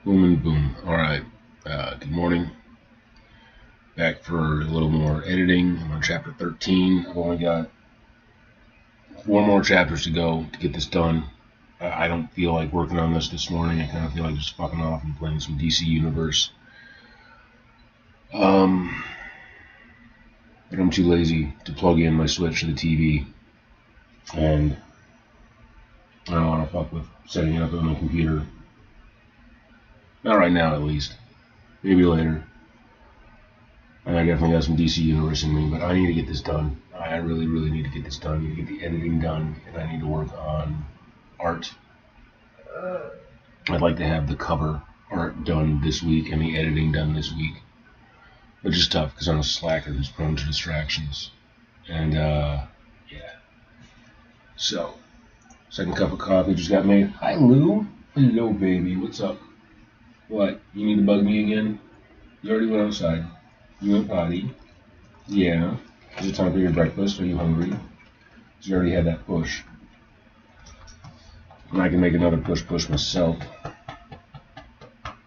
Boom and boom. All right. Good morning. Back for a little more editing. I'm on chapter 13. I've only got 4 more chapters to go to get this done. I don't feel like working on this morning. I kind of feel like just fucking off and playing some DC Universe. But I'm too lazy to plug in my Switch to the TV, and I don't want to fuck with setting it up on my computer. Not right now, at least. Maybe later. And I definitely got some DC Universe in me, but I need to get this done. I really, really need to get this done. I need to get the editing done, and I need to work on art. I'd like to have the cover art done this week and the editing done this week. Which is tough because I'm a slacker who's prone to distractions. And, yeah. So, second cup of coffee just got made. Hi, Lou. Hello, baby. What's up? What? You need to bug me again? You already went outside. You went potty. Yeah. Is it time for your breakfast? Are you hungry? 'Cause you already had that push. And I can make another push myself.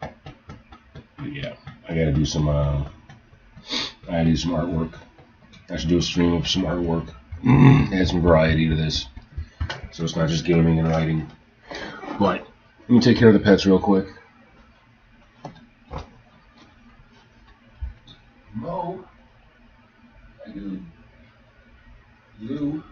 But yeah, I gotta do some artwork. I should do a stream of some artwork. Add some variety to this. So it's not just gaming and writing. But let me take care of the pets real quick. Mo. I do. Lou.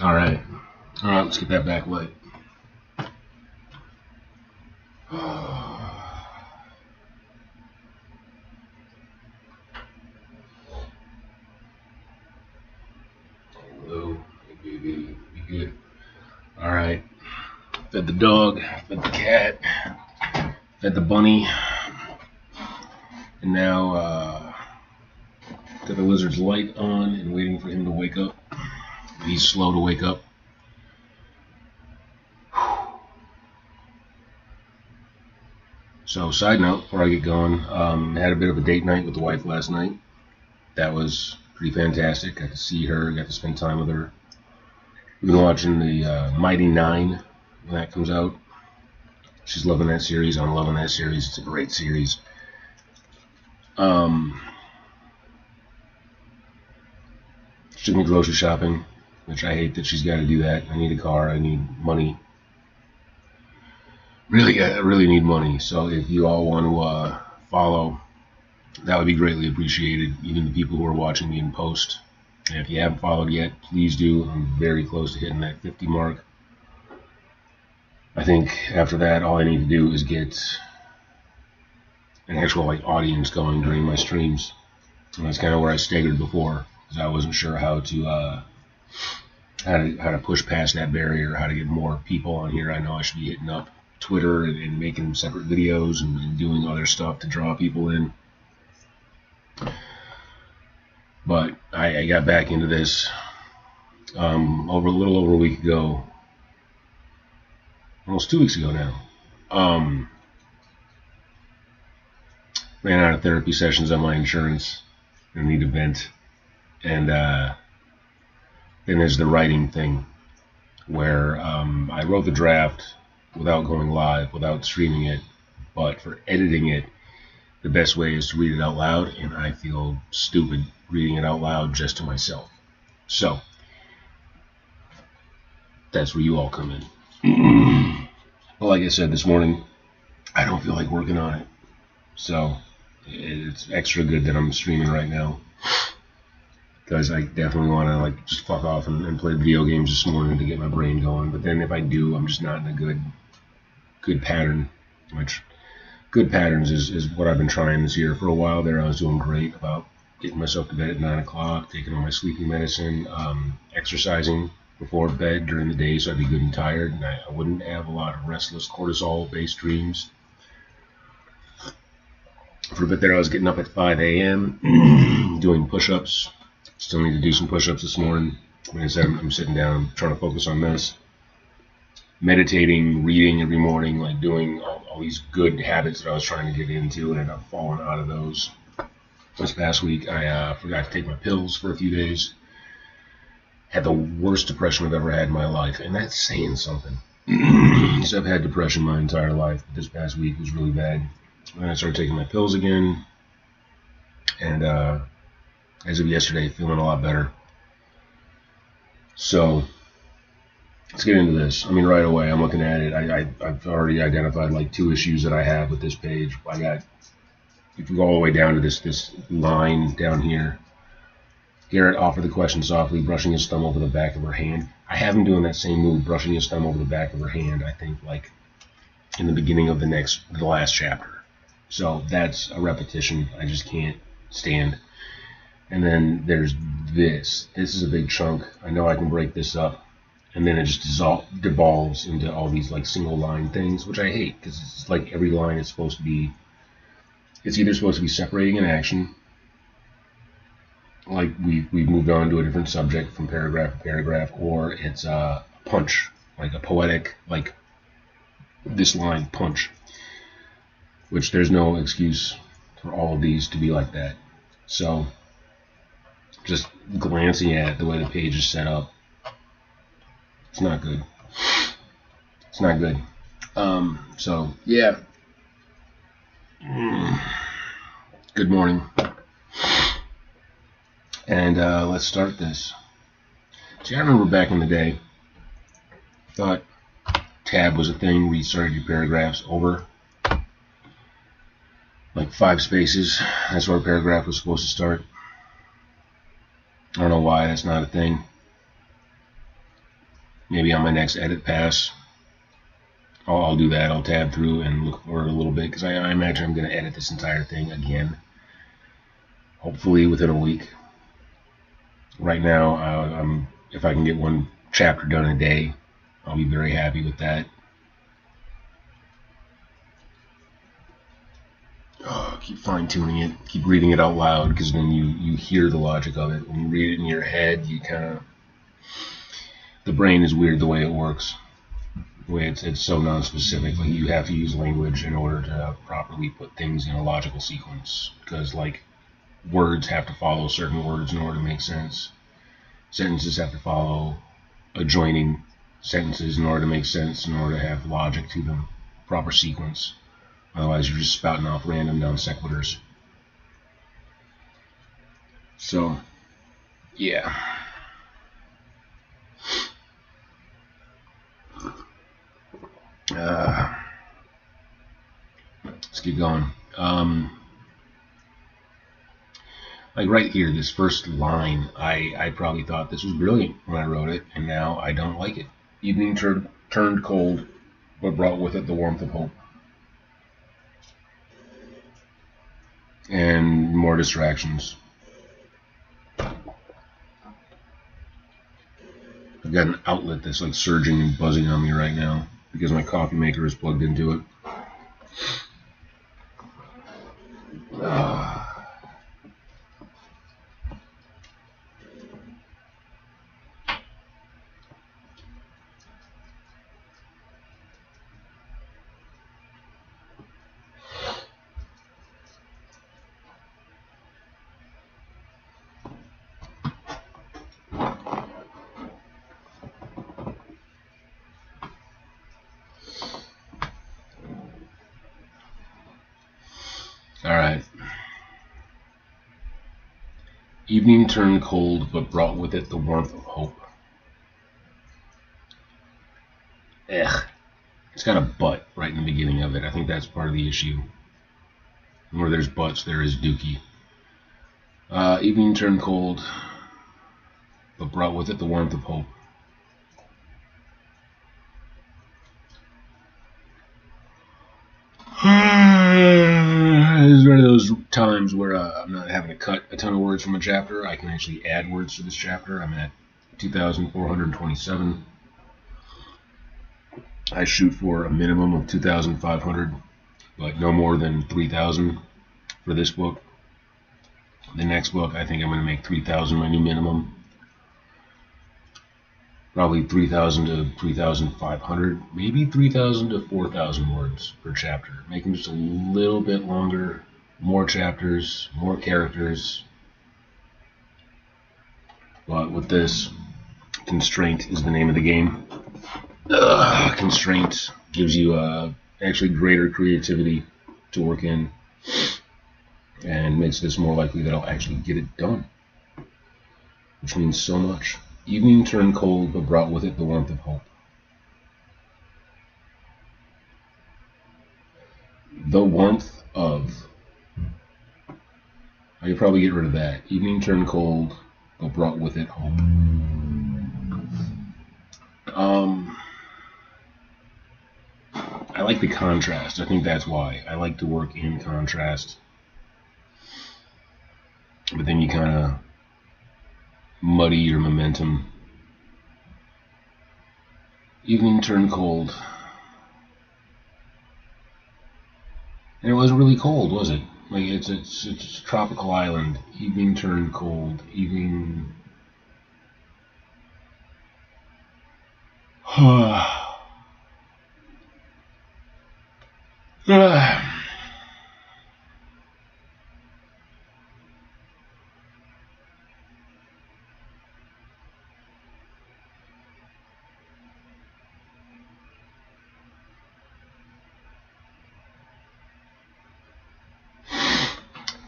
All right. All right, let's get that back light. Hello, hey baby, be good. All right. Fed the dog, fed the cat, fed the bunny, and now got the lizard's light on and waiting for him to wake up. He's slow to wake up. So, side note, before I get going, had a bit of a date night with the wife last night. That was pretty fantastic. Got to see her, got to spend time with her. We've been watching the Mighty Nine when that comes out. She's loving that series. I'm loving that series. It's a great series. She took me grocery shopping, which I hate that she's got to do that. I need a car. I need money. I really need money. So if you all want to follow, that would be greatly appreciated. Even the people who are watching me in post. And if you haven't followed yet, please do. I'm very close to hitting that 50 mark. I think after that, all I need to do is get an actual audience going during my streams. And that's kind of where I staggered before, because I wasn't sure how to push past that barrier, how to get more people on here. I know I should be hitting up Twitter and making separate videos and doing other stuff to draw people in. But I got back into this a little over a week ago, almost 2 weeks ago now. Ran out of therapy sessions on my insurance. I need to vent. And then there's the writing thing, where I wrote the draft without going live, without streaming it, but for editing it, the best way is to read it out loud, and I feel stupid reading it out loud just to myself. So, that's where you all come in. Well, like I said this morning, I don't feel like working on it. So, it's extra good that I'm streaming right now, because I definitely want to just fuck off and play video games this morning to get my brain going. But then if I do, I'm just not in a good pattern, which good patterns is what I've been trying this year. For a while there, I was doing great about getting myself to bed at 9 o'clock, taking all my sleeping medicine, exercising before bed during the day so I'd be good and tired, and I wouldn't have a lot of restless cortisol-based dreams. For a bit there, I was getting up at 5 a.m., doing push-ups. Still need to do some push-ups this morning. Like I said, I'm sitting down, I'm trying to focus on this. Meditating, reading every morning, doing all these good habits that I was trying to get into, and I've fallen out of those. This past week, I forgot to take my pills for a few days. Had the worst depression I've ever had in my life, and that's saying something. So I've had depression my entire life, but this past week was really bad. And I started taking my pills again, and as of yesterday, feeling a lot better. So let's get into this. Right away, I'm looking at it. I've already identified 2 issues that I have with this page. If you go all the way down to this line down here, Garrett offered the question softly, brushing his thumb over the back of her hand. I have him doing that same move, brushing his thumb over the back of her hand, I think, in the beginning of the last chapter. So that's a repetition I just can't stand. And then there's this. This is a big chunk. I know I can break this up. And then it just devolves into all these single line things, which I hate, because it's every line is supposed to be, it's either supposed to be separating an action, we've moved on to a different subject from paragraph to paragraph, or it's a punch, a poetic, this line punch, which there's no excuse for all of these to be like that. So just glancing at the way the page is set up, it's not good. It's not good. So yeah. Good morning. And let's start this. See, I remember back in the day, thought tab was a thing where you started your paragraphs over 5 spaces. That's where a paragraph was supposed to start. I don't know why that's not a thing. maybe on my next edit pass, I'll do that. I'll tab through and look for it a little bit, because I imagine I'm going to edit this entire thing again, hopefully within a week. Right now, if I can get one chapter done a day, I'll be very happy with that. Keep fine-tuning it, keep reading it out loud, because then you hear the logic of it. When you read it in your head, you kind of, the brain is weird the way it works. The way it's so non-specific. Like, you have to use language in order to properly put things in a logical sequence, because like words have to follow certain words in order to make sense. Sentences have to follow adjoining sentences in order to make sense, in order to have logic to them, proper sequence. Otherwise, you're just spouting off random non sequiturs. So, yeah. Let's get going. Like right here, this first line, I probably thought this was brilliant when I wrote it, and now I don't like it. Evening turned cold, but brought with it the warmth of hope. And more distractions. I've got an outlet that's like surging and buzzing on me right now because my coffee maker is plugged into it. Alright. Evening turned cold, but brought with it the warmth of hope. It's got a but right in the beginning of it. I think that's part of the issue. Where there's buts, there is dookie. Evening turned cold, but brought with it the warmth of hope. This is one of those times where I'm not having to cut a ton of words from a chapter. I can actually add words to this chapter. I'm at 2,427. I shoot for a minimum of 2,500, but no more than 3,000 for this book. The next book, I think I'm going to make 3,000 my new minimum. Probably 3,000 to 3,500, maybe 3,000 to 4,000 words per chapter. Make them just a little bit longer, more chapters, more characters. But with this, constraint is the name of the game. Constraint gives you actually greater creativity to work in, and makes this more likely that I'll actually get it done, which means so much. Evening turned cold, but brought with it the warmth of hope. The warmth of. I could probably get rid of that. Evening turned cold, but brought with it hope. I like the contrast. I think that's why. I like to work in contrast. But then you kind of muddy your momentum. Evening turned cold. And it wasn't really cold, was it? Like, it's a tropical island. Evening turned cold. Evening.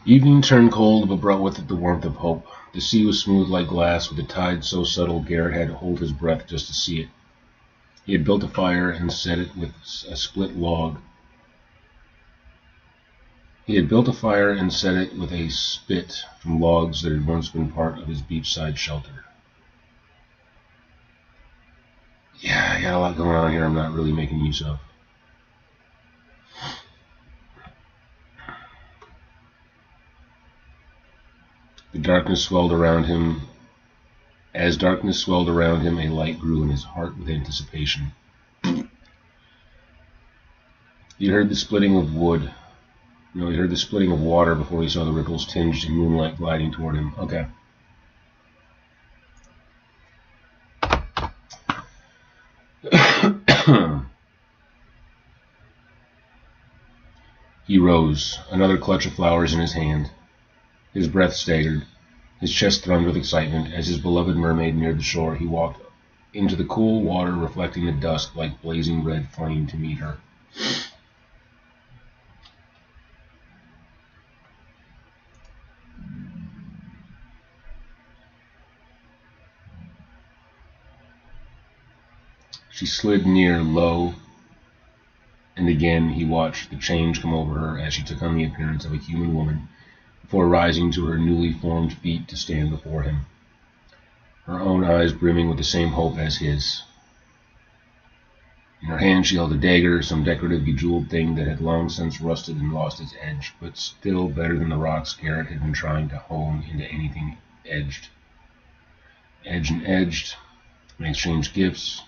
Evening turned cold, but brought with it the warmth of hope. The sea was smooth like glass, with a tide so subtle Garrett had to hold his breath just to see it. He had built a fire and set it with a split log. He had built a fire and set it with a spit from logs that had once been part of his beachside shelter. got a lot going on here I'm not really making use of. The darkness swelled around him. As darkness swelled around him, a light grew in his heart with anticipation. He heard the splitting of wood. No, he heard the splitting of water before he saw the ripples tinged in moonlight gliding toward him. Okay. He rose, another clutch of flowers in his hand. His breath staggered, his chest thrummed with excitement. As his beloved mermaid neared the shore, he walked into the cool water, reflecting the dusk like blazing red flame to meet her. She slid near low, and again he watched the change come over her as she took on the appearance of a human woman, before rising to her newly formed feet to stand before him, her own eyes brimming with the same hope as his. In her hand she held a dagger, some decorative bejeweled thing that had long since rusted and lost its edge, but still better than the rocks Garrett had been trying to hone into anything edged. Edged and edged, and exchanged gifts.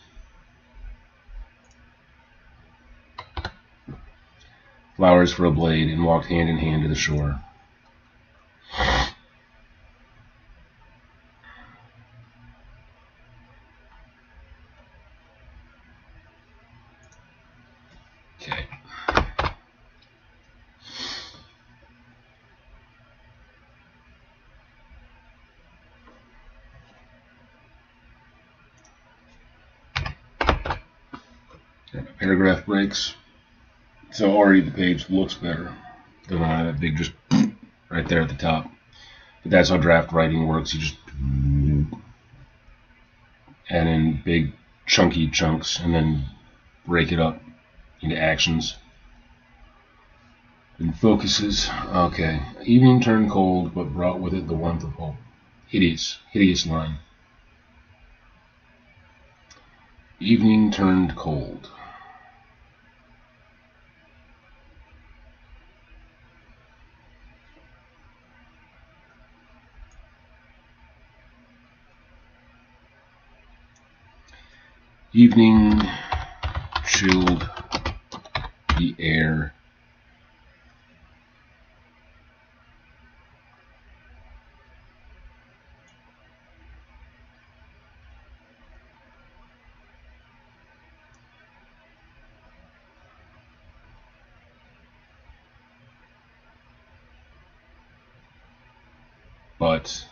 Flowers for a blade, and walked hand in hand to the shore. Okay. Paragraph breaks. So already the page looks better. Doesn't have that big just right there at the top. But that's how draft writing works. You just add in big chunky chunks and then break it up into actions and focuses. Okay. Evening turned cold, but brought with it the warmth of hope. Hideous, hideous line. Evening turned cold. Evening chilled the air. But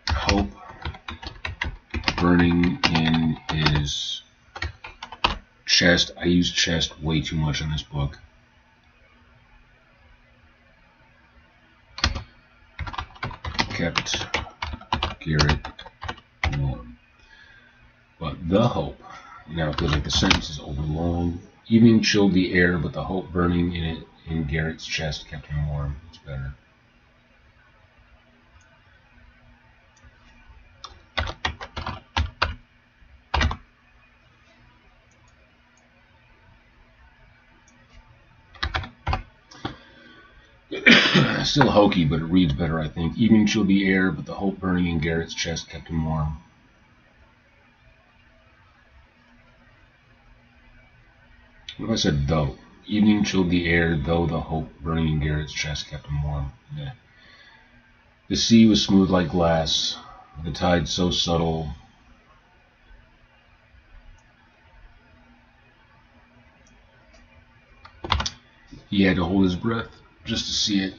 hope burning in his chest. I use chest way too much in this book. Kept Garrett warm. But the hope. Now it feels like the sentence is over long. Evening chilled the air, but the hope burning in it in Garrett's chest kept him warm. It's better. Still hokey, but it reads better, I think. Evening chilled the air, but the hope burning in Garrett's chest kept him warm. What if I said though? Evening chilled the air, though the hope burning in Garrett's chest kept him warm. Yeah. The sea was smooth like glass, the tide so subtle. He had to hold his breath just to see it.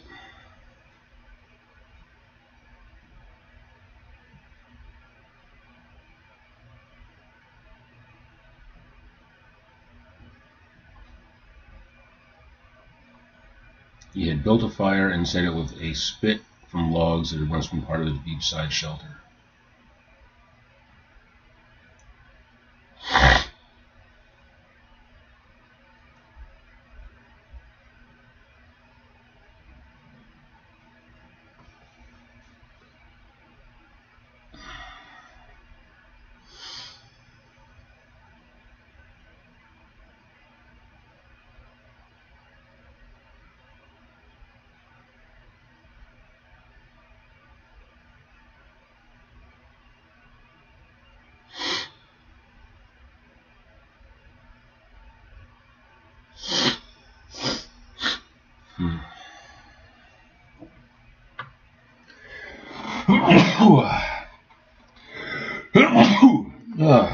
He had built a fire and set it with a spit from logs that had once been part of his beachside shelter.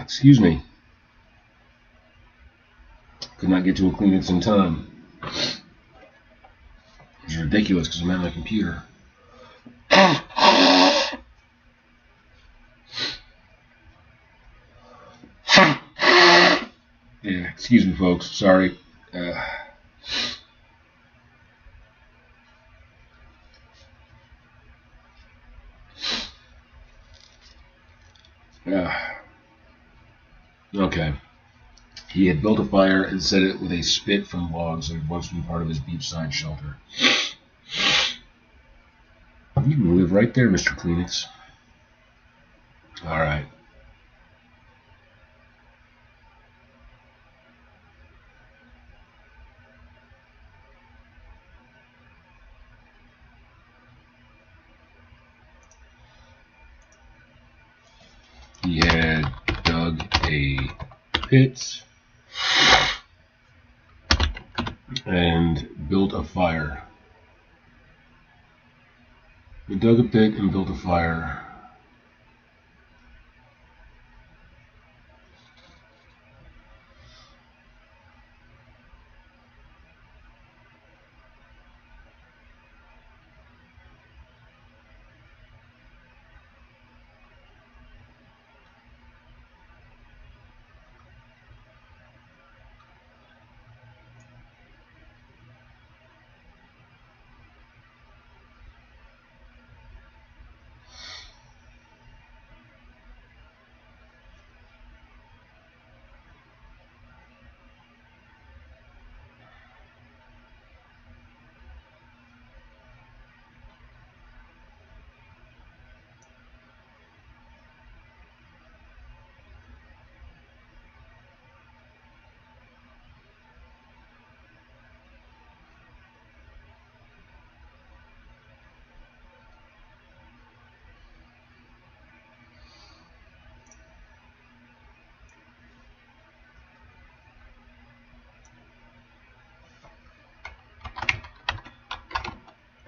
Excuse me. Could not get to a Kleenex in time. It's ridiculous because I'm at my computer. Yeah, excuse me, folks. Sorry. Okay. He had built a fire and set it with a spit from logs that had once been part of his beachside shelter. You can live right there, Mr. Kleenex. All right. He had dug a pit and built a fire. He dug a pit and built a fire.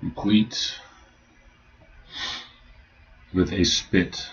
Complete with a spit.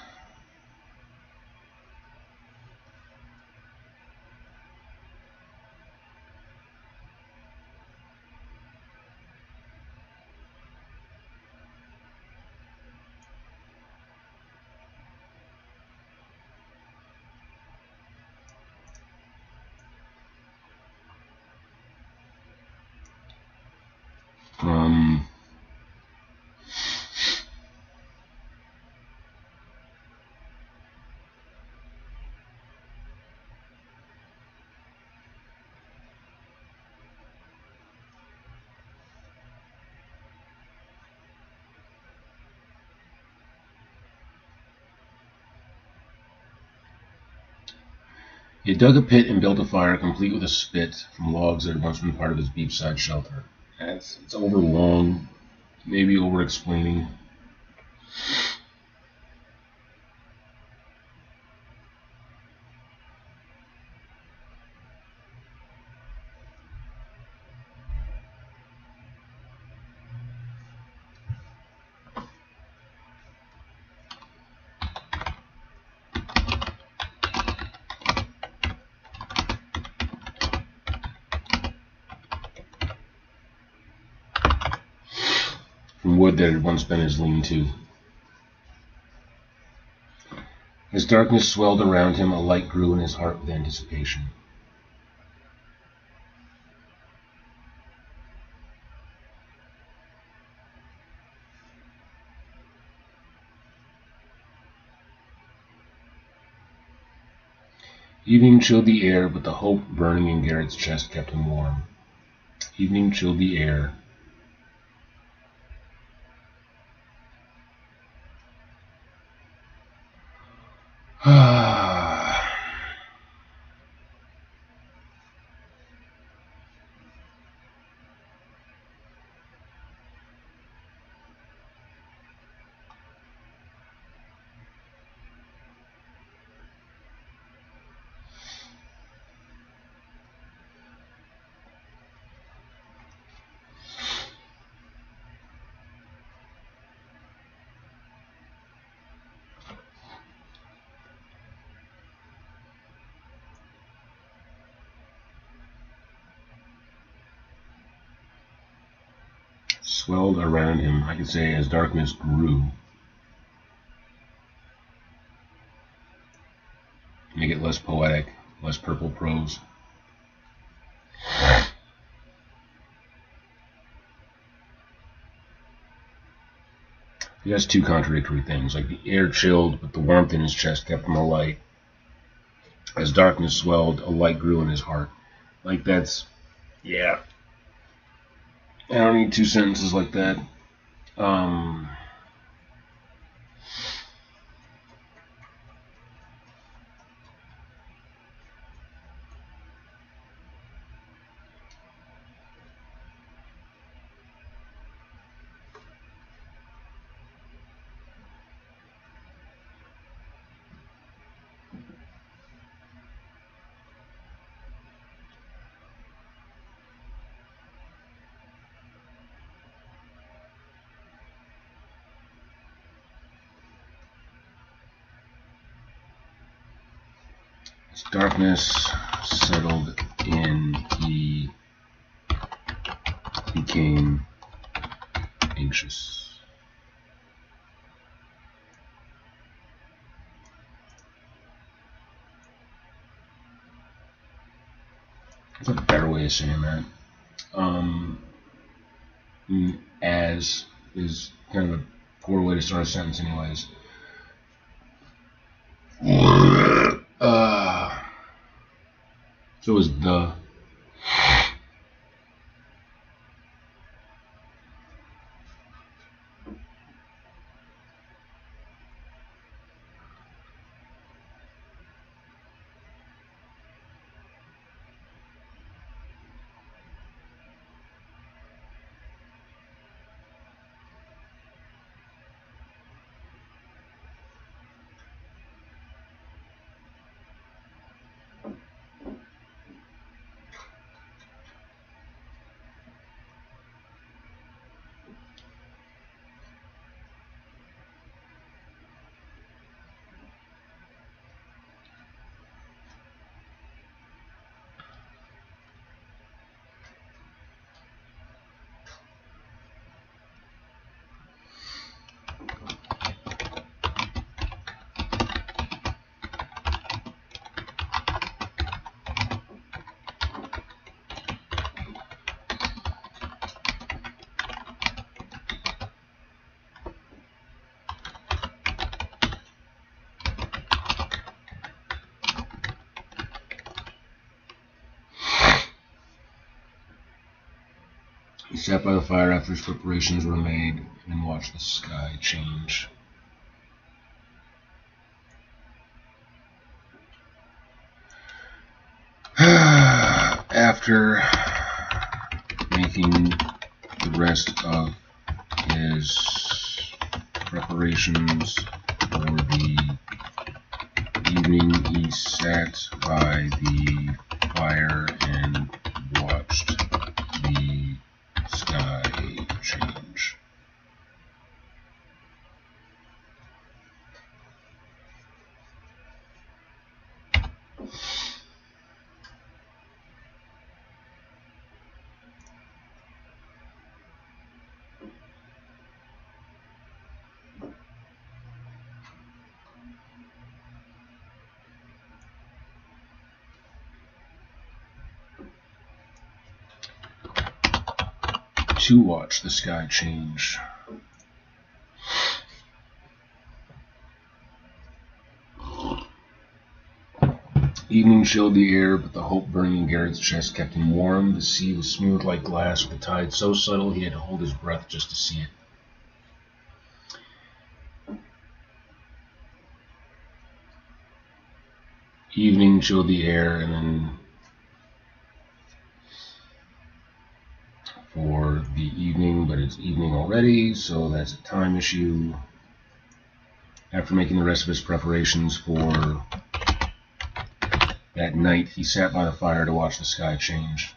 He dug a pit and built a fire, complete with a spit from logs that had once been part of his beachside shelter. It's over long, maybe over explaining. From wood that had once been his lean-to. As darkness swelled around him, a light grew in his heart with anticipation. Evening chilled the air, but the hope burning in Garrett's chest kept him warm. Evening chilled the air. swelled around him, I could say, as darkness grew. Make it less poetic, less purple prose. He has two contradictory things, like the air chilled, but the warmth in his chest kept him alight. As darkness swelled, a light grew in his heart. Like that's, yeah. I don't need two sentences like that. As darkness settled in, he became anxious. That's a better way of saying that. As is kind of a poor way to start a sentence anyways. So is the. He sat by the fire after his preparations were made and watched the sky change. After making the rest of his preparations for the evening, he sat by the fire and watched the sky change. To watch the sky change. Evening chilled the air, but the hope burning in Garrett's chest kept him warm. The sea was smooth like glass, with the tide so subtle he had to hold his breath just to see it. Evening chilled the air, and then for the evening, but it's evening already, so that's a time issue. After making the rest of his preparations for that night, he sat by the fire to watch the sky change.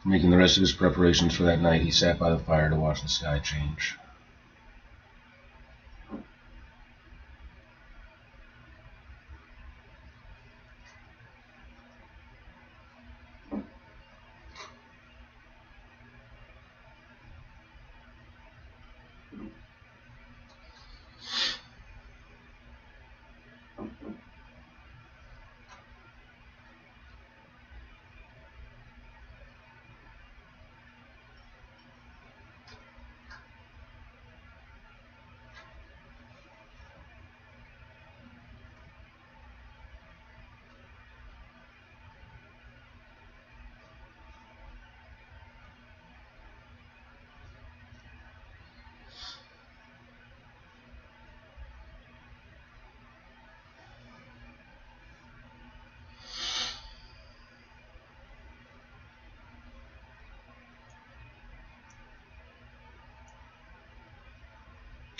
Making the rest of his preparations for that night, he sat by the fire to watch the sky change.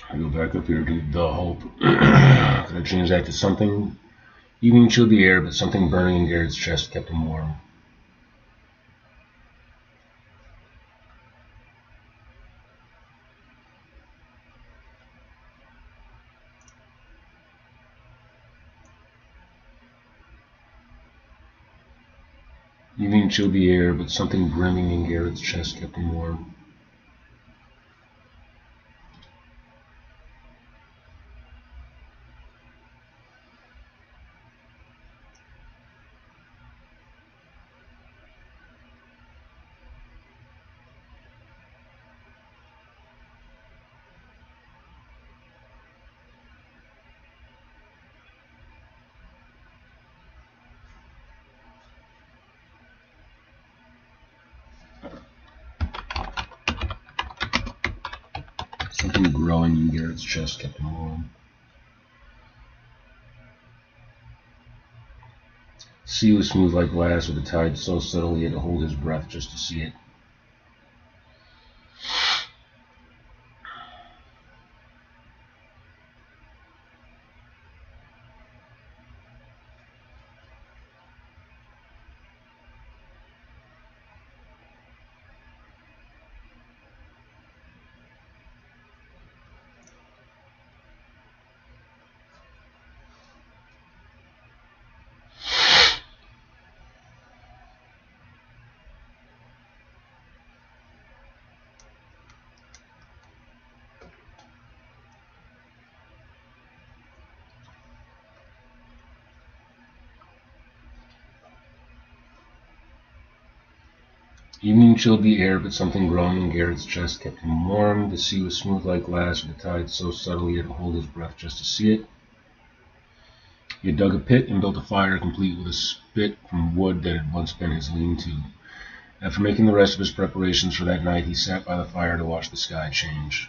I go back up here to the hope. Can I change that to something? Evening chilled the air, but something burning in Garrett's chest kept him warm. Evening chilled the air, but something brimming in Garrett's chest kept him warm. Something growing in Garrett's chest kept him warm. The sea was smooth like glass, with the tide so subtle he had to hold his breath just to see it. Evening chilled the air, but something growing in Garrett's chest kept him warm. The sea was smooth like glass, with the tide so subtle he had to hold his breath just to see it. He had dug a pit and built a fire, complete with a spit from wood that had once been his lean-to. After making the rest of his preparations for that night, he sat by the fire to watch the sky change.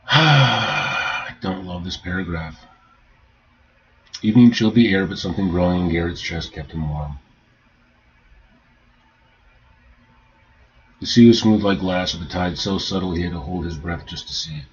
I don't love this paragraph. Evening chilled the air, but something growing in Garrett's chest kept him warm. The sea was smooth like glass, with the tide so subtle he had to hold his breath just to see it.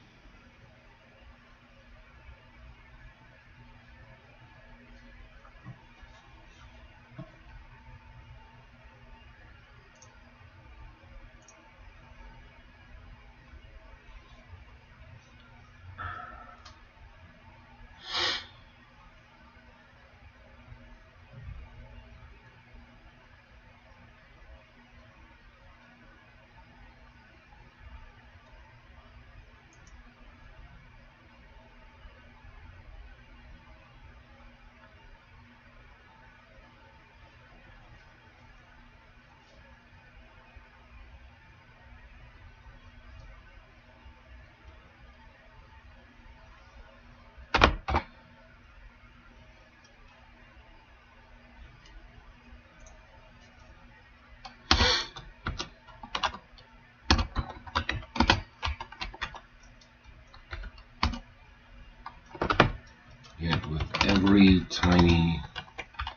Yet with every tiny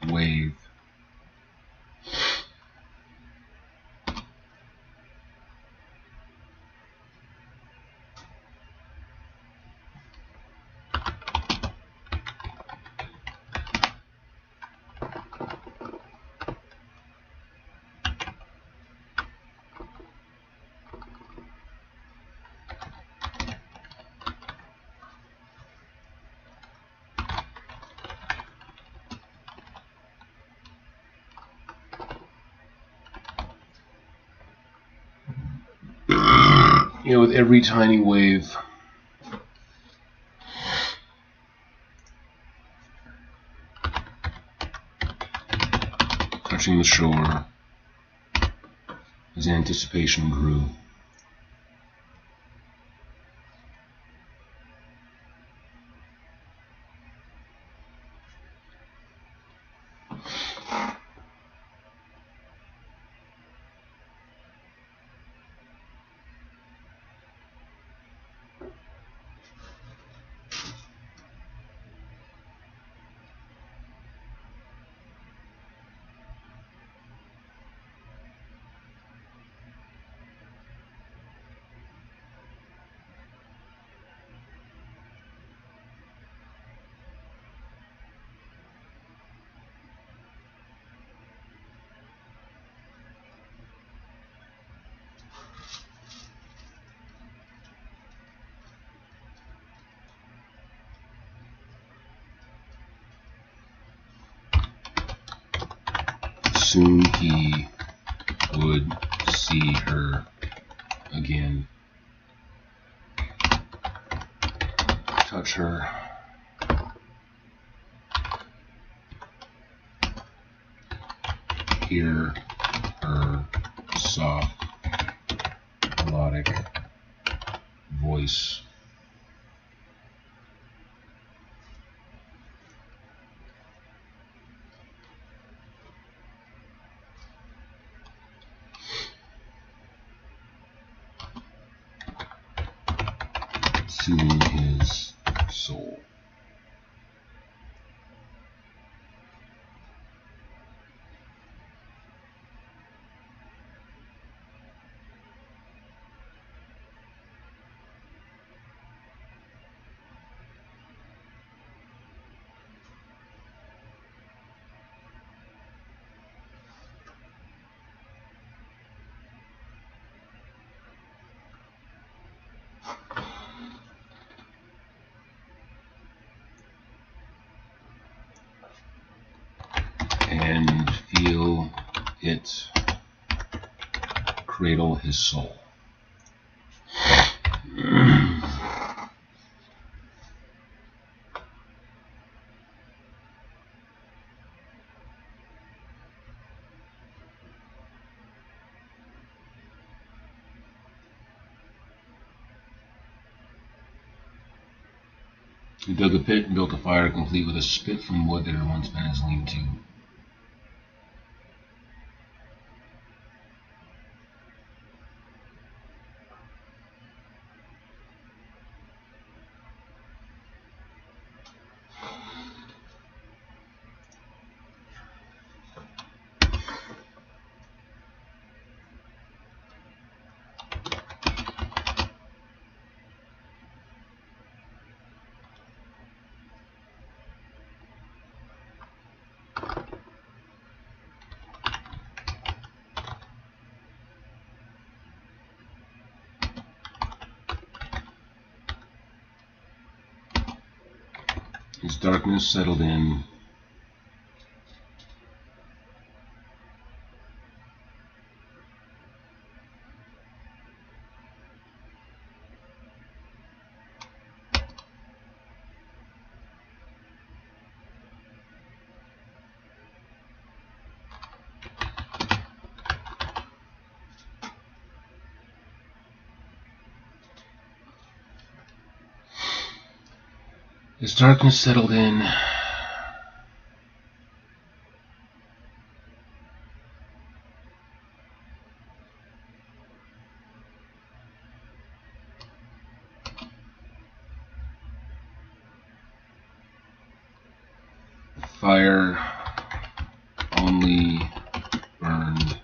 wave, with every tiny wave, touching the shore, his anticipation grew. Soon he would see her again, touch her, hear her soft, melodic voice. Soothing his soul. And feel it cradle his soul. He dug a pit and built a fire complete with a spit from wood that had once been his lean-to. As darkness settled in, the fire only burned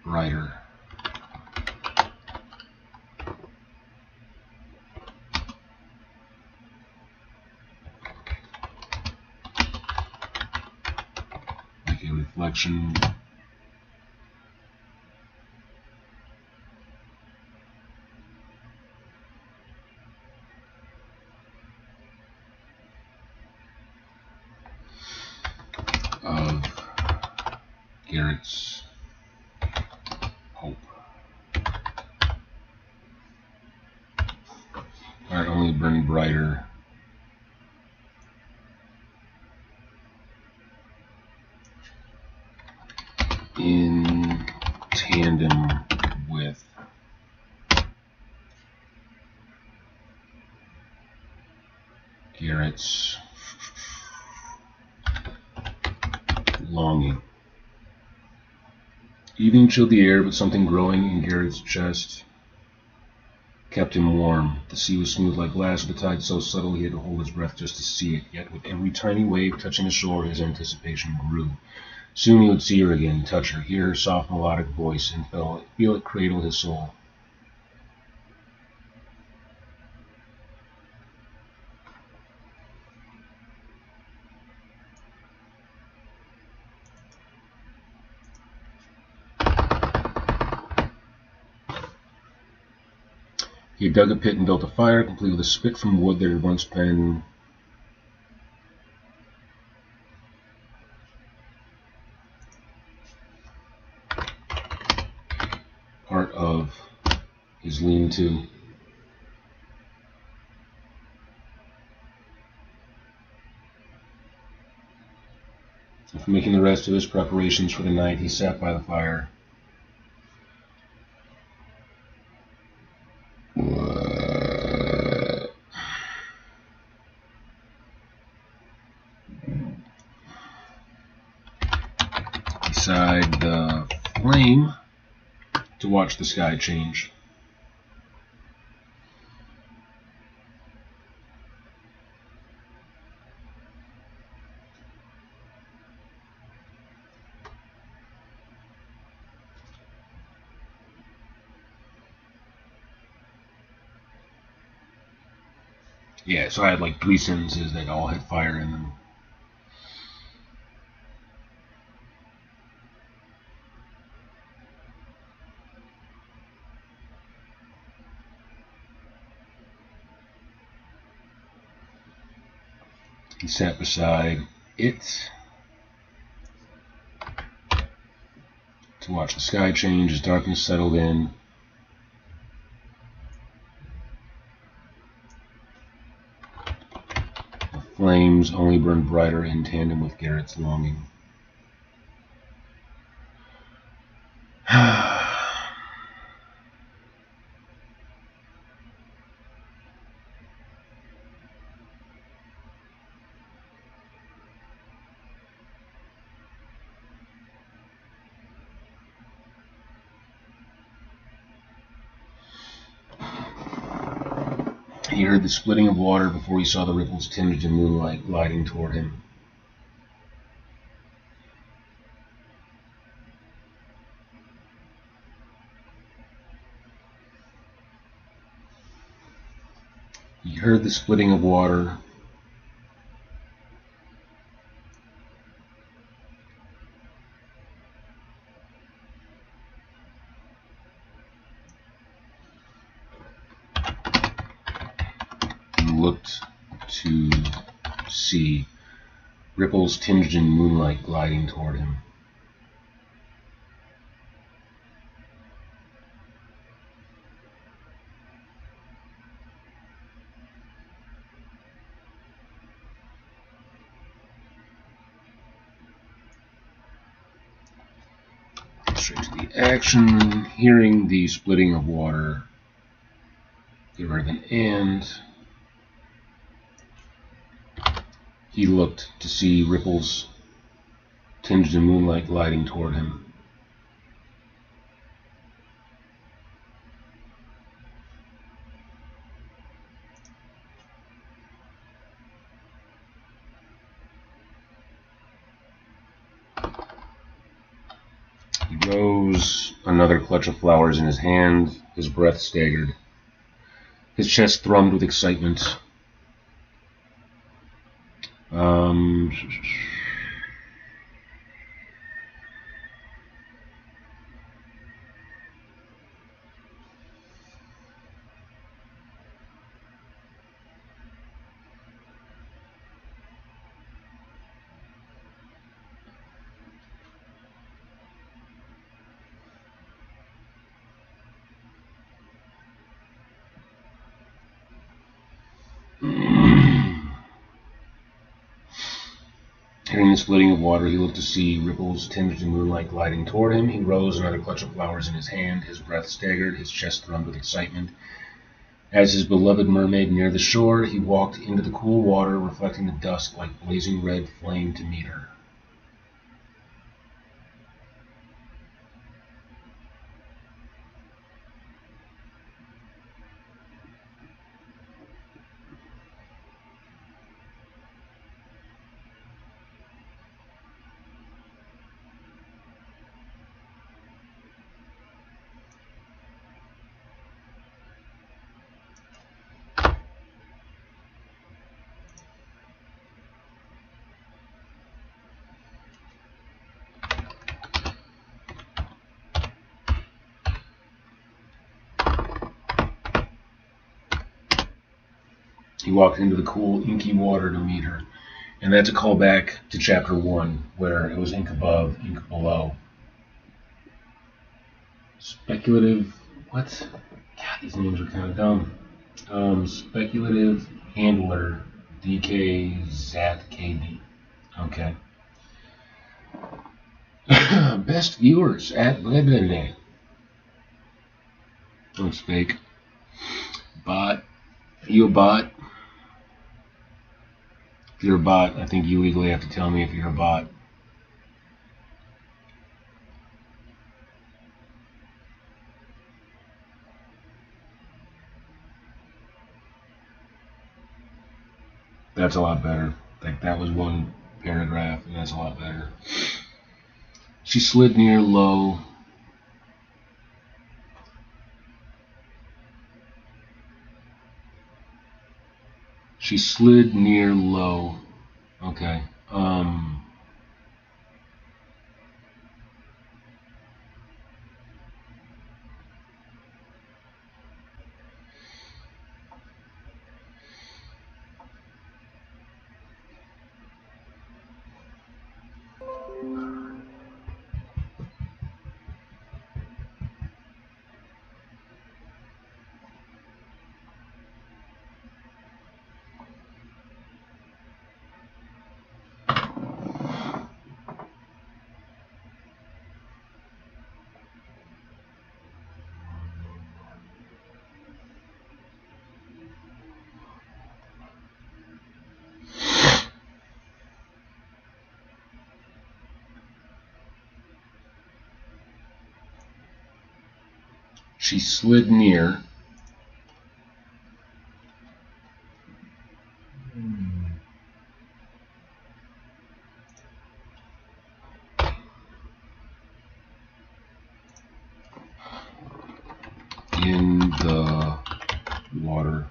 brighter. Like a reflection of Garrett's hope. Fire only burned brighter in tandem with Garrett's longing. Evening chilled the air, but something growing in Garrett's chest kept him warm. The sea was smooth like glass, the tide so subtle he had to hold his breath just to see it. Yet with every tiny wave touching the shore, his anticipation grew. Soon he would see her again, touch her, hear her soft melodic voice, and feel it cradle his soul. He dug a pit and built a fire, complete with a spit from wood that had once been his lean-to. After making the rest of his preparations for the night, he sat by the fire. Beside the flame to watch the sky change. Yeah, so I had like 3 sentences that all had fire in them. He sat beside it to watch the sky change as darkness settled in. The flames only burned brighter in tandem with Garrett's longing. He heard the splitting of water before he saw the ripples tinged in moonlight gliding toward him. He heard the splitting of water and looked to see ripples tinged in moonlight gliding toward him. Straight to the action. Hearing the splitting of water, get rid of an and. He looked to see ripples tinged in moonlight gliding toward him. He rose, another clutch of flowers in his hand, his breath staggered. His chest thrummed with excitement. Hearing the splitting of water, he looked to see ripples tinged in moonlight gliding toward him. He rose, another clutch of flowers in his hand. His breath staggered, his chest thrummed with excitement. As his beloved mermaid neared the shore, he walked into the cool water, reflecting the dusk like blazing red flame to meet her. He walked into the cool, inky water to meet her. And that's a callback to chapter 1, where it was ink above, ink below. Speculative, what? God, these names are kind of dumb. Speculative handler, DK Zat KD. Okay. Best viewers at blah blah blah. That's fake. Bot. You a bot? If you're a bot, I think you legally have to tell me if you're a bot. That's a lot better. Like that was one paragraph, and that's a lot better. She slid near low. She slid near low. Okay. She slid near. In the water.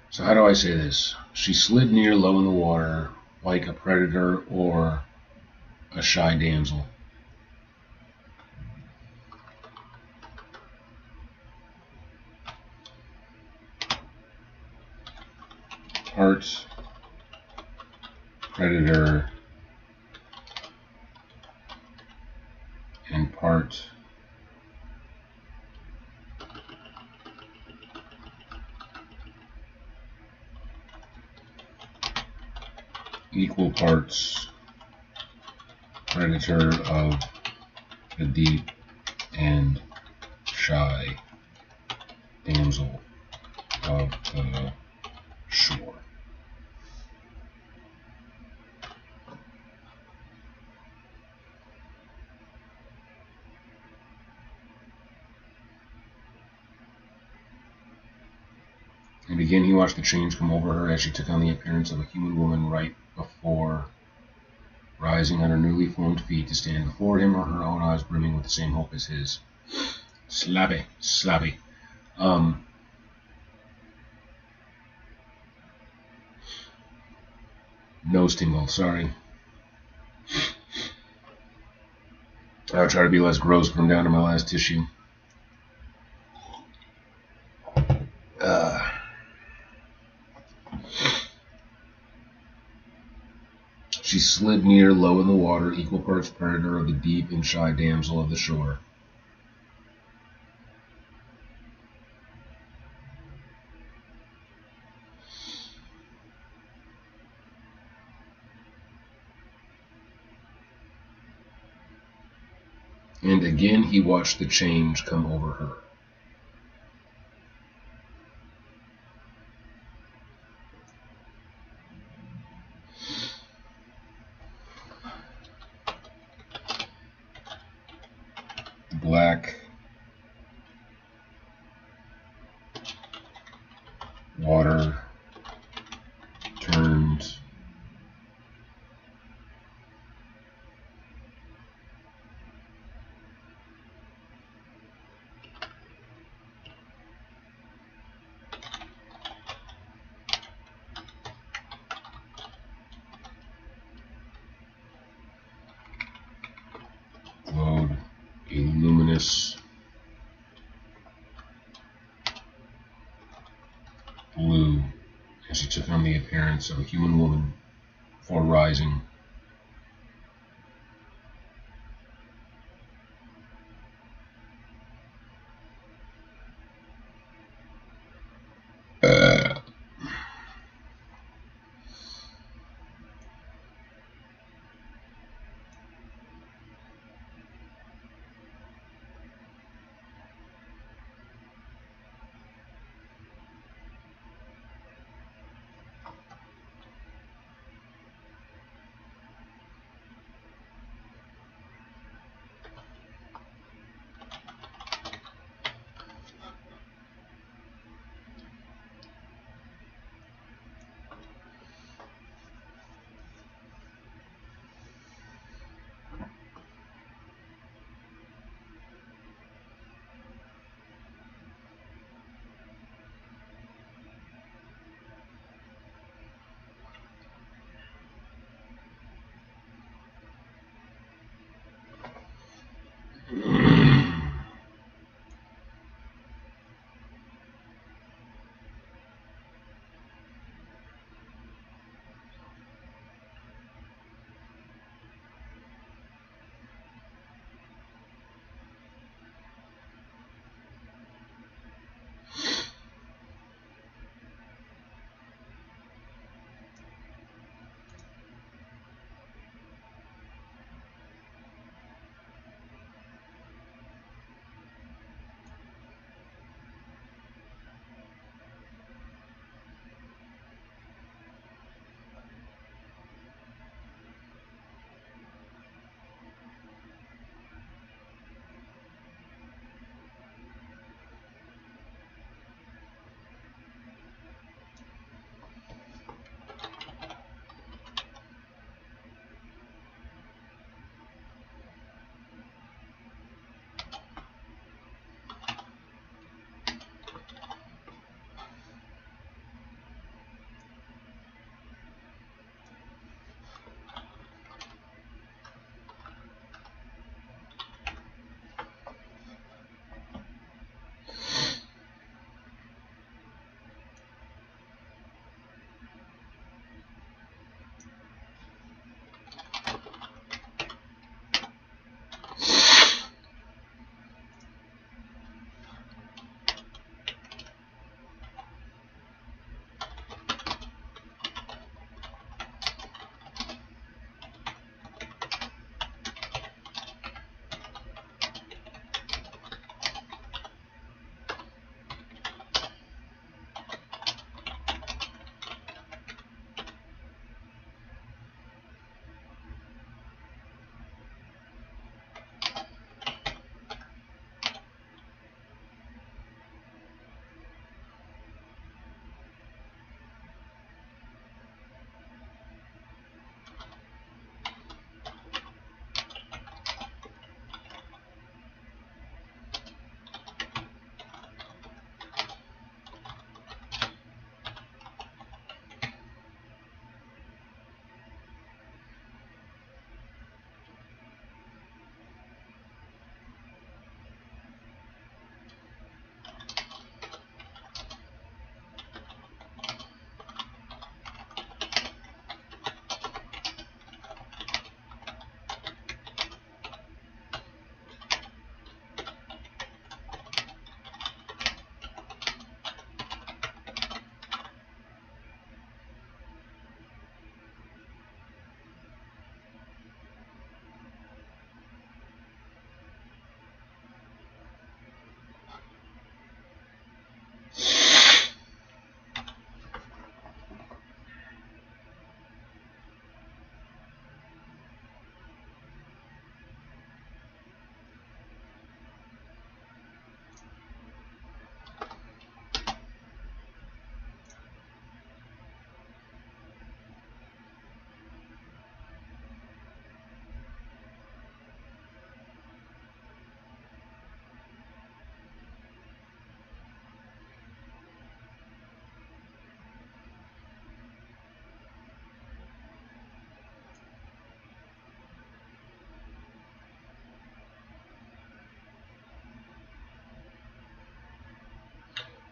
So how do I say this? She slid near low in the water, like a predator or a shy damsel. Part predator and part equal parts predator of the deep and shy damsel of the shore. And again he watched the change come over her as she took on the appearance of a human woman right before rising on her newly formed feet to stand before him, or her own eyes brimming with the same hope as his. Slappy, slappy. Nose tingle, sorry. I'll try to be less gross, but I'm down to my last tissue. She slid near low in the water, equal parts predator of the deep and shy damsel of the shore. And again he watched the change come over her. Black water turned blue, and she took on the appearance of a human woman before rising.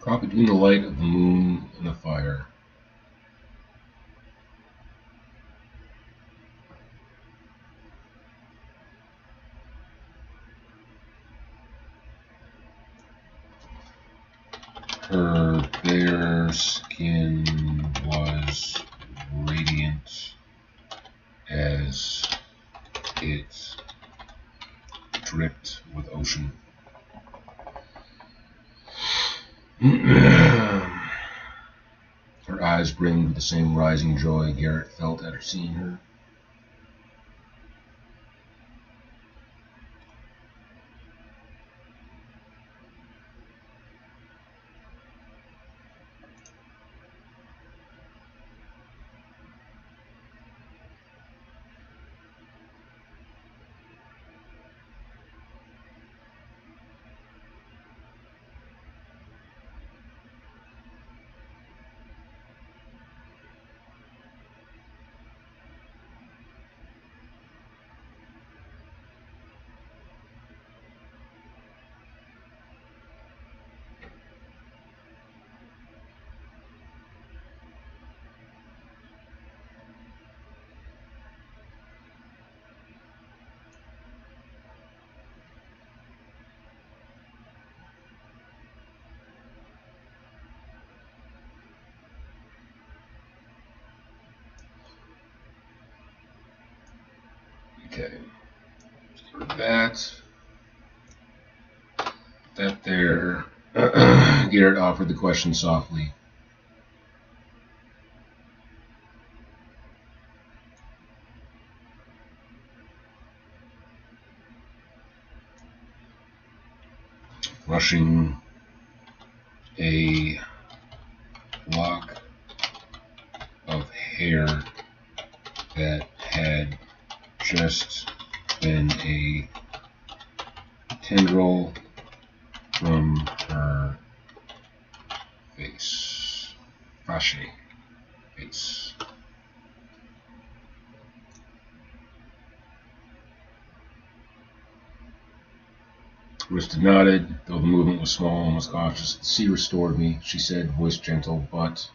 Caught between the light of the moon and the fire. Her bare skin was radiant as it dripped with ocean. Her eyes brimmed with the same rising joy Garrett felt after seeing her. Okay. That there. Garrett offered the question softly. Brushing a lock of hair that had just been a tendril from her face. Face. Rista nodded, though the movement was small and almost cautious. The sea restored me, she said, voice gentle, but...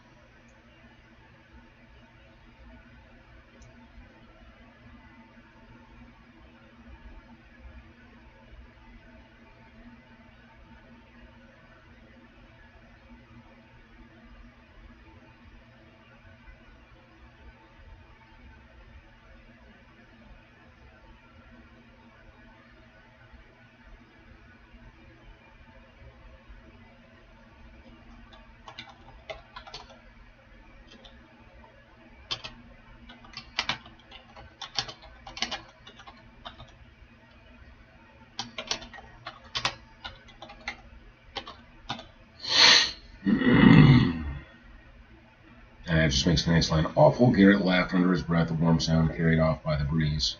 It just makes the next line awful. Garrett laughed under his breath, a warm sound carried off by the breeze.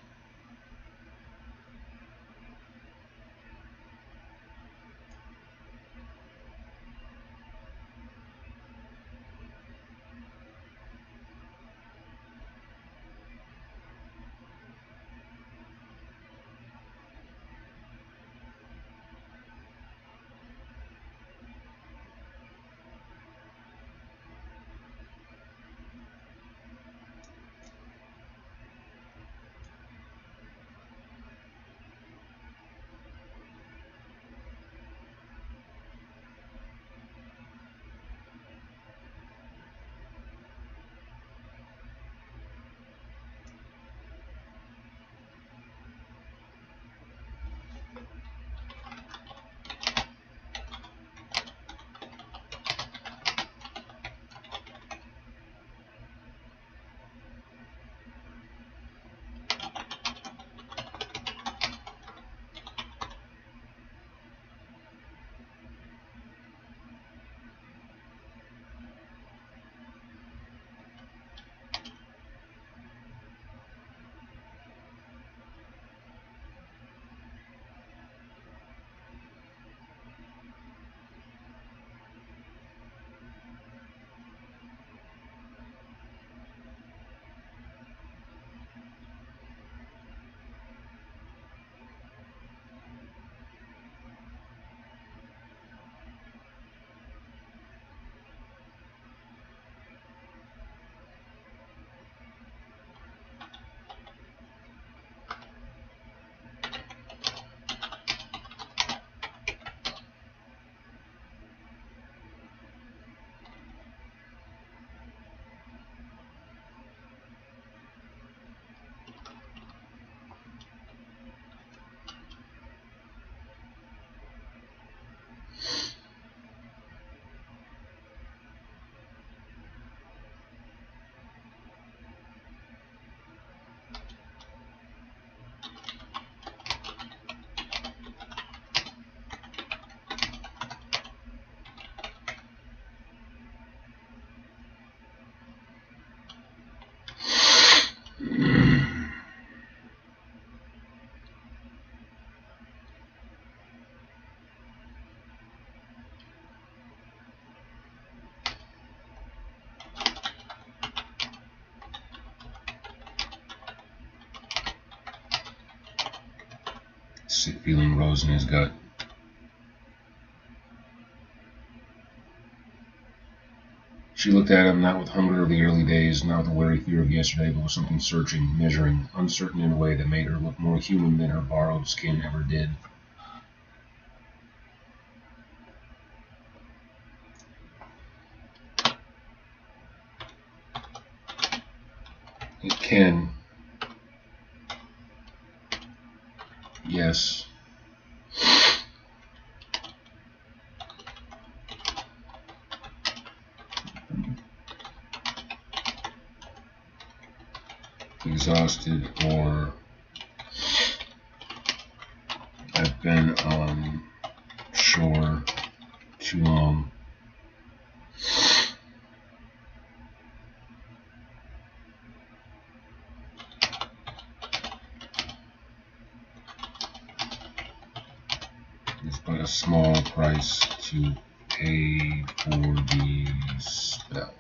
sick feeling rose in his gut. She looked at him, not with hunger of the early days, not with the wary fear of yesterday, but with something searching, measuring, uncertain in a way that made her look more human than her borrowed skin ever did. It can. Yes. Exhausted, or I've been on shore too long. It's but a small price to pay for the spell.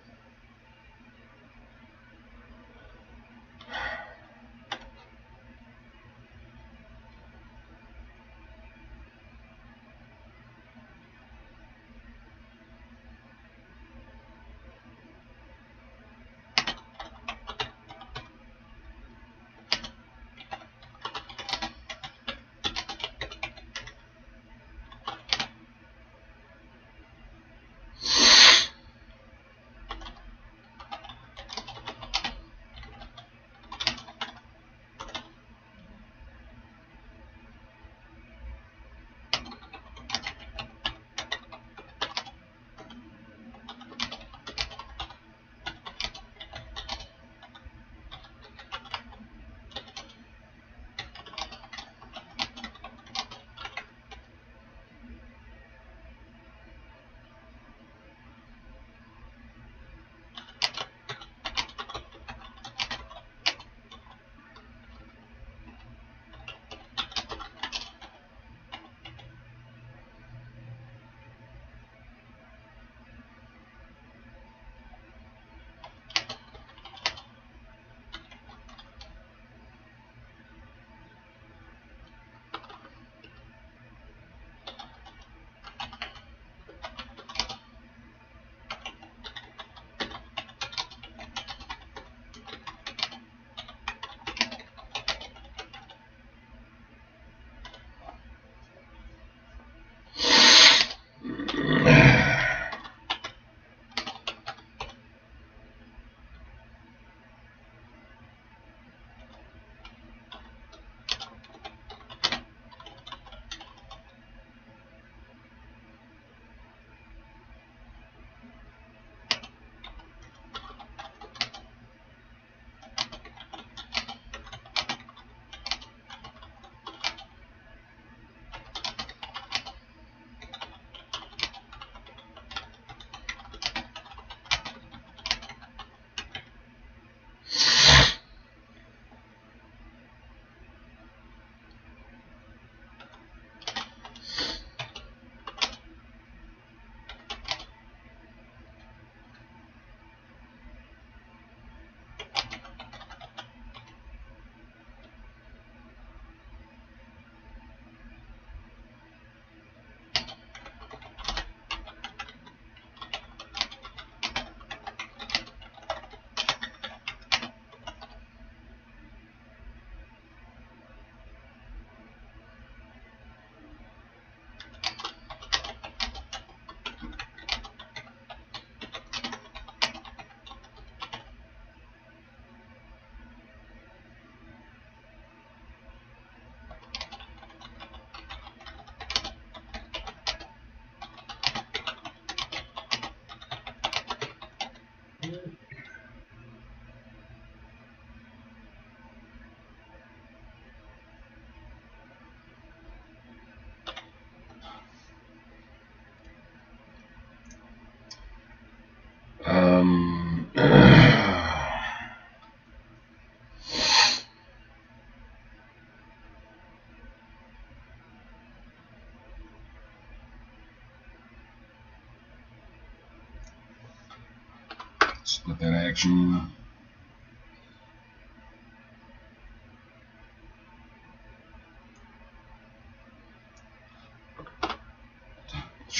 Split that action.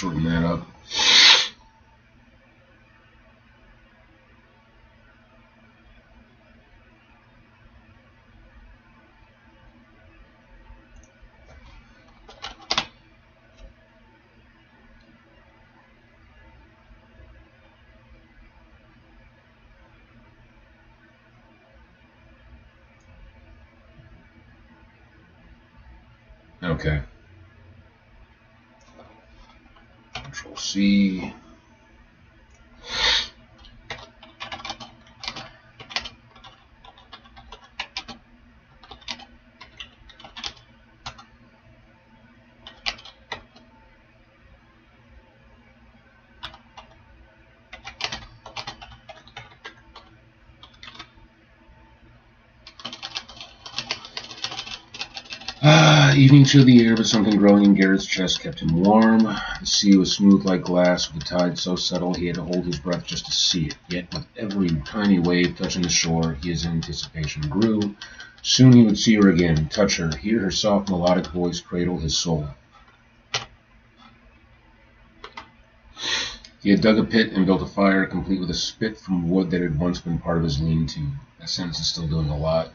shorten that up. Okay. Control C. Evening chilled the air, but something growing in Garrett's chest kept him warm. The sea was smooth like glass, with the tide so subtle he had to hold his breath just to see it. Yet with every tiny wave touching the shore, his anticipation grew. Soon he would see her again, touch her, hear her soft melodic voice cradle his soul. He had dug a pit and built a fire, complete with a spit from wood that had once been part of his lean-to. That sentence is still doing a lot.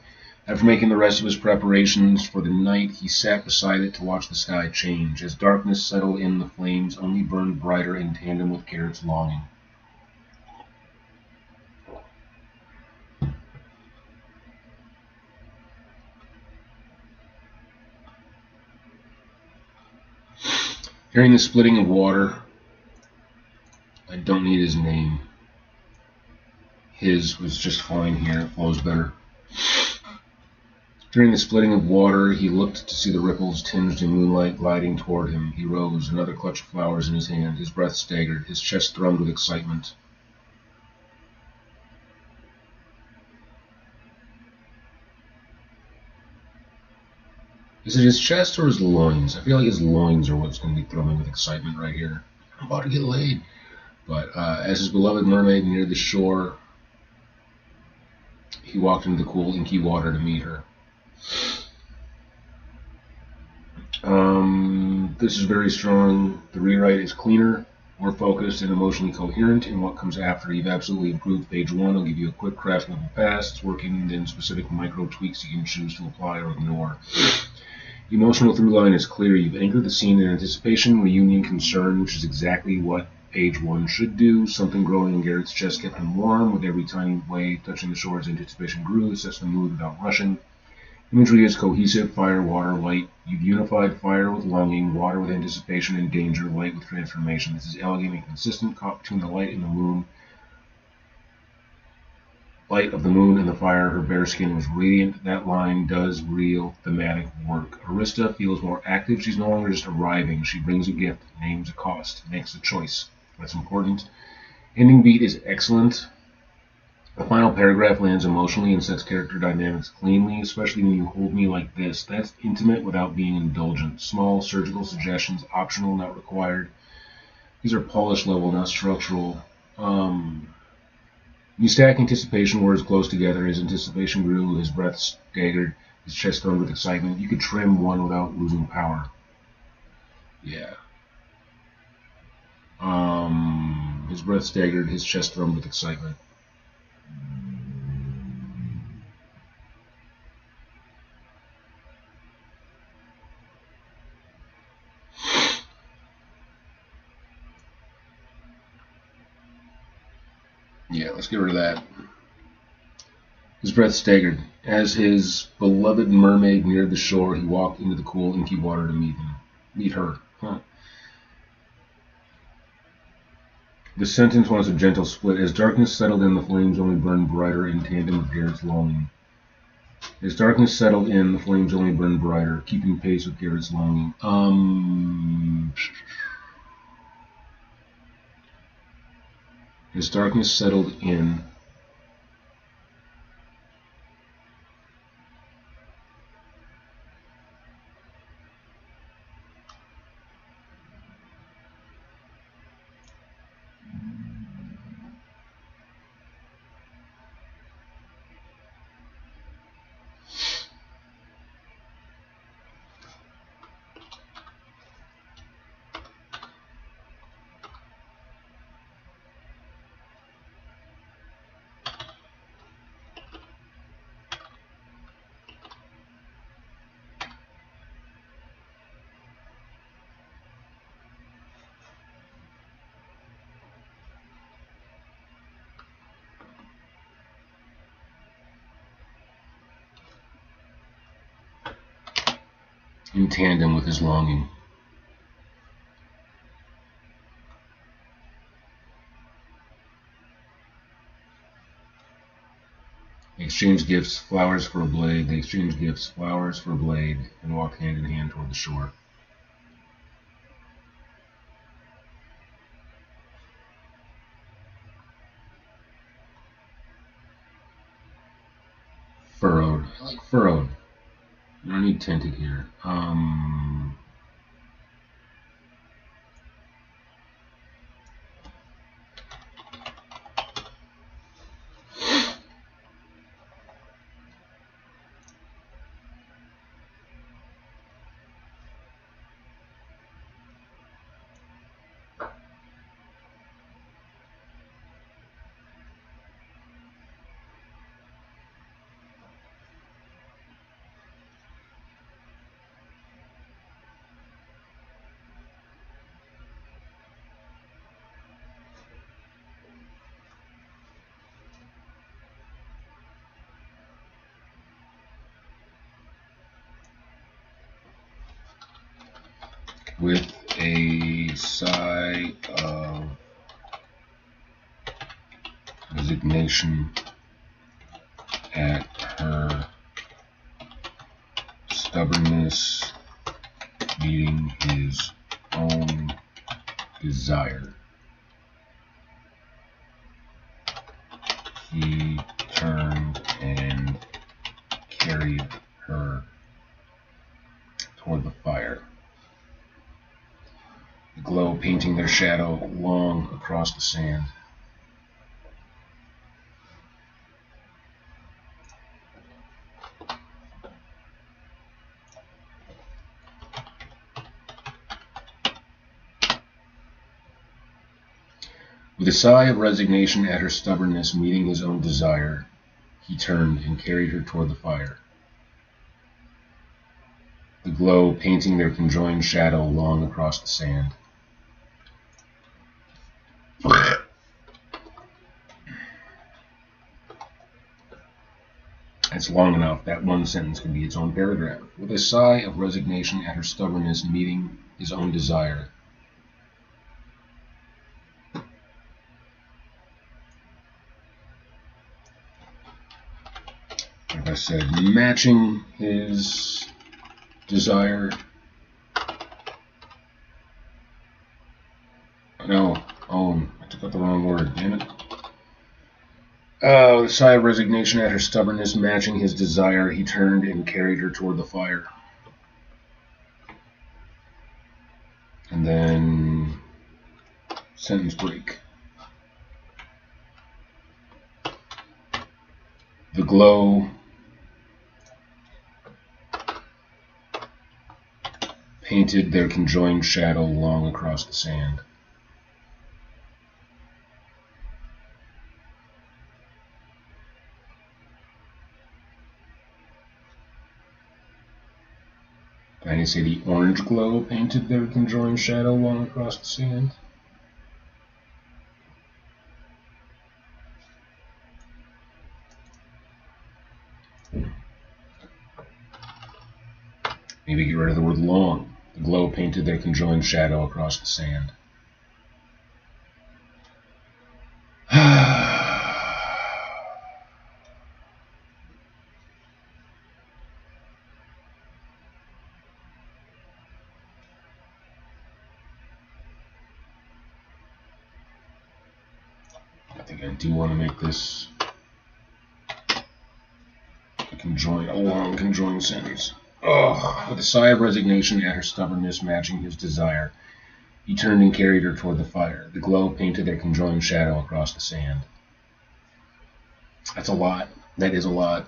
After making the rest of his preparations for the night, he sat beside it to watch the sky change. As darkness settled in, the flames only burned brighter in tandem with Garrett's longing. Hearing the splitting of water, I don't need his name. His was just fine here. It flows better. During the splitting of water, he looked to see the ripples tinged in moonlight gliding toward him. He rose, another clutch of flowers in his hand. His breath staggered. His chest thrummed with excitement. Is it his chest or his loins? I feel like his loins are what's going to be thrumming with excitement right here. I'm about to get laid. But as his beloved mermaid neared the shore, he walked into the cool, inky water to meet her. This is very strong. The rewrite is cleaner, more focused, and emotionally coherent in what comes after. You've absolutely improved page 1. I'll give you a quick craft level pass. It's working, then specific micro tweaks you can choose to apply or ignore. The emotional through line is clear. You've anchored the scene in anticipation, reunion, concern, which is exactly what page 1 should do. Something growing in Garrett's chest kept him warm. With every tiny wave touching the shore, his anticipation grew. It sets the mood without rushing. Imagery is cohesive, fire, water, light. You've unified fire with longing, water with anticipation and danger, light with transformation. This is elegant and consistent, caught between the light and the moon. Light of the moon and the fire, her bare skin was radiant. That line does real thematic work. Arista feels more active. She's no longer just arriving. She brings a gift, names a cost, makes a choice. That's important. Ending beat is excellent. The final paragraph lands emotionally and sets character dynamics cleanly, especially when you hold me like this. That's intimate without being indulgent. Small surgical suggestions, optional, not required. These are polish level, not structural. You stack anticipation words close together. His anticipation grew, his breath staggered, his chest thrummed with excitement. You could trim one without losing power. Yeah. His breath staggered, his chest thrummed with excitement. Yeah, let's get rid of that. His breath staggered. As his beloved mermaid neared the shore, he walked into the cool, inky water to meet her. The sentence wants a gentle split. As darkness settled in, the flames only burned brighter in tandem with Garrett's longing. As darkness settled in, the flames only burned brighter, keeping pace with Garrett's longing. As darkness settled in, in tandem with his longing. They exchange gifts, flowers for a blade. They exchange gifts, flowers for a blade, and walk hand in hand toward the shore. Furrowed. I like furrowed. I don't need tinted here. With a sigh of resignation at her stubbornness meeting his own desire, he turned and carried her toward the fire, the glow painting their shadow long across the sand. With a sigh of resignation at her stubbornness meeting his own desire, he turned and carried her toward the fire, the glow painting their conjoined shadow long across the sand. It's long enough. That one sentence can be its own paragraph. With a sigh of resignation at her stubbornness meeting his own desire, like I said, matching his desire. No, I took out the wrong word, damn it. With a sigh of resignation at her stubbornness matching his desire, he turned and carried her toward the fire. And then sentence break. The glow painted their conjoined shadow long across the sand. Did I say the orange glow painted their conjoined shadow long across the sand? Maybe get rid of the word long. The glow painted their conjoined shadow across the sand. I think I do want to make this a long conjoined sentence. With a sigh of resignation at her stubbornness matching his desire, he turned and carried her toward the fire. The glow painted their conjoined shadow across the sand. That's a lot. That is a lot.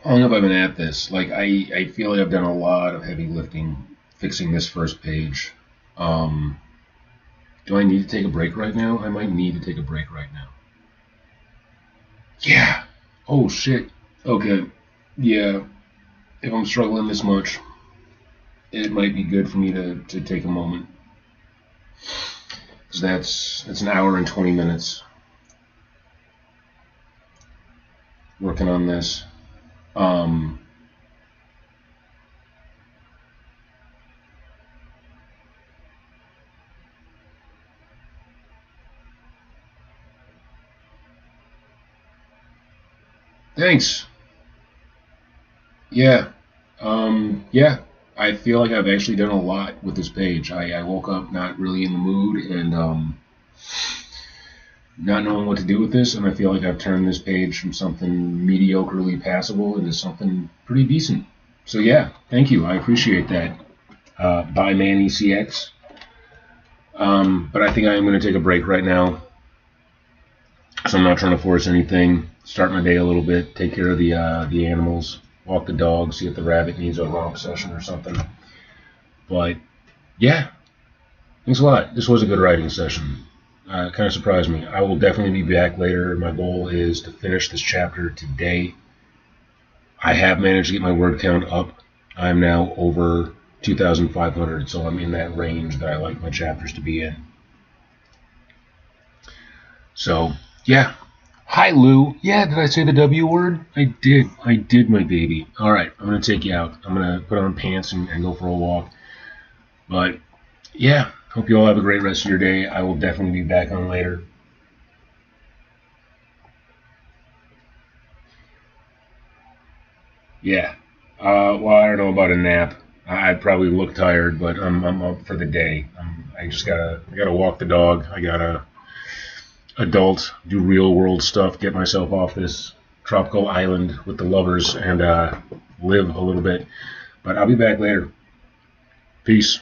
How long have I been at this? I feel like I've done a lot of heavy lifting fixing this first page. Do I need to take a break right now? I might need to take a break right now. Yeah. Oh shit. Okay. Yeah. If I'm struggling this much, it might be good for me to take a moment. Because that's an hour and 20 minutes working on this. Um, Thanks. Yeah. Yeah. I feel like I've actually done a lot with this page. I woke up not really in the mood and not knowing what to do with this, and I feel like I've turned this page from something mediocrely passable into something pretty decent. So yeah, thank you. I appreciate that. By Man ECX. But I think I am going to take a break right now. So I'm not trying to force anything. Start my day a little bit. Take care of the animals. Walk the dog. See if the rabbit needs a romp session or something. But yeah, thanks a lot. This was a good writing session. Kind of surprised me. I will definitely be back later. My goal is to finish this chapter today. I have managed to get my word count up. I'm now over 2,500, so I'm in that range that I like my chapters to be in. So, yeah. Hi, Lou. Yeah, did I say the W word? I did. I did, my baby. All right, I'm going to take you out. I'm going to put on pants and go for a walk. But, yeah, hope you all have a great rest of your day. I will definitely be back on later. Yeah. Well, I don't know about a nap. I'd probably look tired, but I'm up for the day. I gotta walk the dog. I gotta adult, do real world stuff, get myself off this tropical island with the lovers, and live a little bit. But I'll be back later. Peace.